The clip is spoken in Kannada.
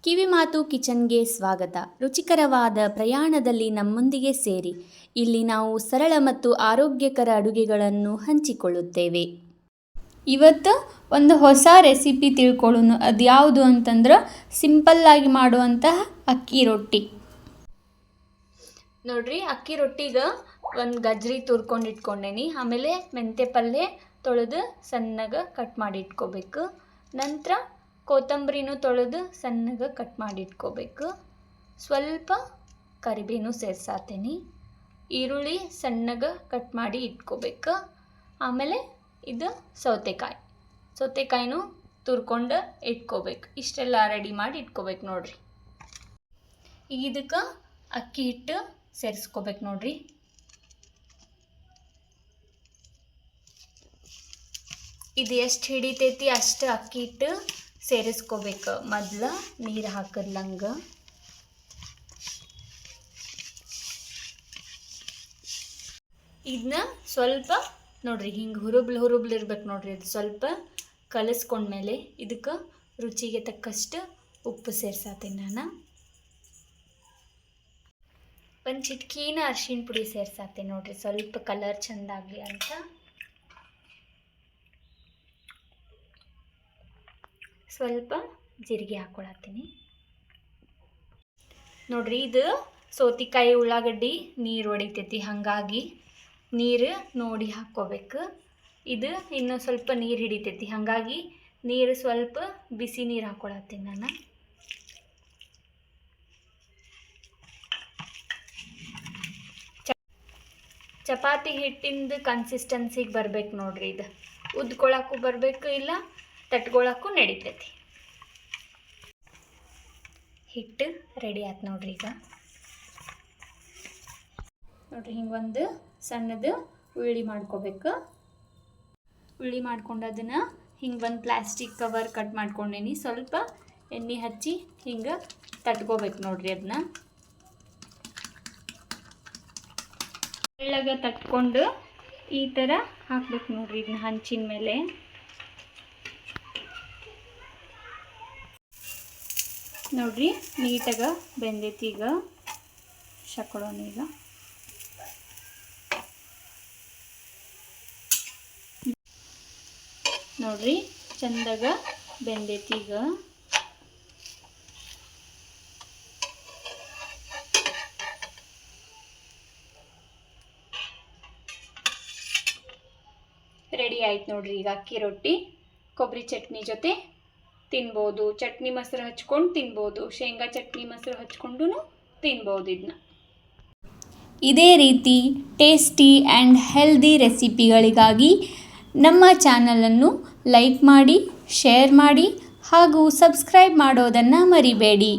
ಕಿವಿಮಾತು ಕಿಚನ್ಗೆ ಸ್ವಾಗತ. ರುಚಿಕರವಾದ ಪ್ರಯಾಣದಲ್ಲಿ ನಮ್ಮೊಂದಿಗೆ ಸೇರಿ. ಇಲ್ಲಿ ನಾವು ಸರಳ ಮತ್ತು ಆರೋಗ್ಯಕರ ಅಡುಗೆಗಳನ್ನು ಹಂಚಿಕೊಳ್ಳುತ್ತೇವೆ. ಇವತ್ತು ಒಂದು ಹೊಸ ರೆಸಿಪಿ ತಿಳ್ಕೊಳ್ಳೋಣ. ಅದು ಯಾವುದು ಅಂತಂದ್ರೆ ಸಿಂಪಲ್ಲಾಗಿ ಮಾಡುವಂತಹ ಅಕ್ಕಿ ರೊಟ್ಟಿ. ನೋಡ್ರಿ, ಅಕ್ಕಿ ರೊಟ್ಟಿಗೆ ಒಂದು ಗಜ್ರಿ ತುರ್ಕೊಂಡು ಇಟ್ಕೊಂಡೇನಿ. ಆಮೇಲೆ ಮೆಂತ್ಯ ಪಲ್ಯ ತೊಳೆದು ಸಣ್ಣಗೆ ಕಟ್ ಮಾಡಿ ಇಟ್ಕೋಬೇಕು. ನಂತರ ಕೊತ್ತಂಬರಿನೂ ತೊಳೆದು ಸಣ್ಣಗೆ ಕಟ್ ಮಾಡಿ ಇಟ್ಕೋಬೇಕು. ಸ್ವಲ್ಪ ಕರಿಬೇವು ಸೇರ್ಸಾತೀನಿ. ಈರುಳ್ಳಿ ಸಣ್ಣಗೆ ಕಟ್ ಮಾಡಿ ಇಟ್ಕೋಬೇಕು. ಆಮೇಲೆ ಇದು ಸೌತೆಕಾಯಿನೂ ತುರ್ಕೊಂಡು ಇಟ್ಕೋಬೇಕು. ಇಷ್ಟೆಲ್ಲ ರೆಡಿ ಮಾಡಿ ಇಟ್ಕೋಬೇಕು ನೋಡ್ರಿ. ಇದಕ್ಕೆ ಅಕ್ಕಿ ಹಿಟ್ಟು ಸೇರಿಸ್ಕೋಬೇಕು ನೋಡ್ರಿ. ಇದು ಎಷ್ಟು ಹಿಡಿತೈತಿ ಅಷ್ಟು ಅಕ್ಕಿ ಹಿಟ್ಟು ಸೇರಿಸ್ಕೋಬೇಕು. ಮೊದಲು ನೀರು ಹಾಕಿದ್ಲಂಗ ಇದನ್ನ ಸ್ವಲ್ಪ ನೋಡ್ರಿ ಹಿಂಗೆ ಹುರುಬ್ಲು ಇರ್ಬೇಕು ನೋಡ್ರಿ. ಅದು ಸ್ವಲ್ಪ ಕಲಿಸ್ಕೊಂಡ್ಮೇಲೆ ಇದಕ್ಕೆ ರುಚಿಗೆ ತಕ್ಕಷ್ಟು ಉಪ್ಪು ಸೇರ್ಸಾತೀನಿ ನಾನು. ಒಂದು ಚಿಟಕಿನ ಅರಿಶಿನ ಪುಡಿ ಸೇರ್ಸಾತೀನಿ ನೋಡ್ರಿ, ಸ್ವಲ್ಪ ಕಲರ್ ಚೆಂದಾಗಲಿ ಅಂತ. ಸ್ವಲ್ಪ ಜೀರಿಗೆ ಹಾಕ್ಕೊಳತ್ತೀನಿ ನೋಡ್ರಿ. ಇದು ಸೌತೆಕಾಯಿ ಉಳ್ಳಾಗಡ್ಡಿ ನೀರು ಹೊಡಿತೈತಿ, ಹಾಗಾಗಿ ನೀರು ನೋಡಿ ಹಾಕ್ಕೋಬೇಕು. ಇದು ಇನ್ನೂ ಸ್ವಲ್ಪ ನೀರು ಹಿಡಿತೈತಿ, ಹಾಗಾಗಿ ನೀರು ಸ್ವಲ್ಪ ಬಿಸಿ ನೀರು ಹಾಕ್ಕೊಳತ್ತೀನಿ ನಾನು. ಚಪಾತಿ ಹಿಟ್ಟಿಂದು ಕನ್ಸಿಸ್ಟೆನ್ಸಿಗೆ ಬರ್ಬೇಕು ನೋಡ್ರಿ. ಇದು ಉದ್ಕೊಳಕ್ಕೂ ಬರಬೇಕು, ಇಲ್ಲ ತಟ್ಕೊಳಕ್ಕೂ ನಡಿತೈತಿ. ಹಿಟ್ಟು ರೆಡಿ ಆಯ್ತು ನೋಡ್ರಿ. ಈಗ ನೋಡ್ರಿ, ಹಿಂಗೆ ಒಂದು ಸಣ್ಣದು ಉಳ್ಳಿ ಮಾಡ್ಕೋಬೇಕು. ಉಳ್ಳಿ ಮಾಡ್ಕೊಂಡು ಅದನ್ನು ಹಿಂಗೆ ಒಂದು ಪ್ಲಾಸ್ಟಿಕ್ ಕವರ್ ಕಟ್ ಮಾಡ್ಕೊಂಡೇನಿ. ಸ್ವಲ್ಪ ಎಣ್ಣೆ ಹಚ್ಚಿ ಹಿಂಗೆ ತಟ್ಕೋಬೇಕು ನೋಡ್ರಿ. ಅದನ್ನ ಎಳ್ಳಗೆ ತಟ್ಕೊಂಡು ಈ ಥರ ಹಾಕ್ಬೇಕು ನೋಡ್ರಿ. ಇದನ್ನ ಹಂಚಿನ ಮೇಲೆ ನೋಡ್ರಿ, ನೀಟಾಗ ಬೆಂದೈತಿ. ಈಗ ಶಕ್ಳೋಣ. ಈಗ ನೋಡ್ರಿ, ಚಂದಾಗ ಬೆಂದೈತಿ. ಈಗ ರೆಡಿ ಆಯ್ತು ನೋಡ್ರಿ. ಈಗ ಅಕ್ಕಿ ರೊಟ್ಟಿ ಕೊಬ್ಬರಿ ಚಟ್ನಿ ಜೊತೆ ತಿನ್ಬೋದು. ಚಟ್ನಿ ಮೊಸರು ಹಚ್ಕೊಂಡು ತಿನ್ಬೋದು, ಶೇಂಗಾ ಚಟ್ನಿ ಮೊಸರು ಹಚ್ಕೊಂಡು ತಿನ್ಬೋದು. ಇದನ್ನ ಇದೇ ರೀತಿ ಟೇಸ್ಟಿ ಆ್ಯಂಡ್ ಹೆಲ್ದಿ ರೆಸಿಪಿಗಳಿಗಾಗಿ ನಮ್ಮ ಚಾನಲನ್ನು ಲೈಕ್ ಮಾಡಿ, ಶೇರ್ ಮಾಡಿ ಹಾಗೂ ಸಬ್ಸ್ಕ್ರೈಬ್ ಮಾಡೋದನ್ನು ಮರಿಬೇಡಿ.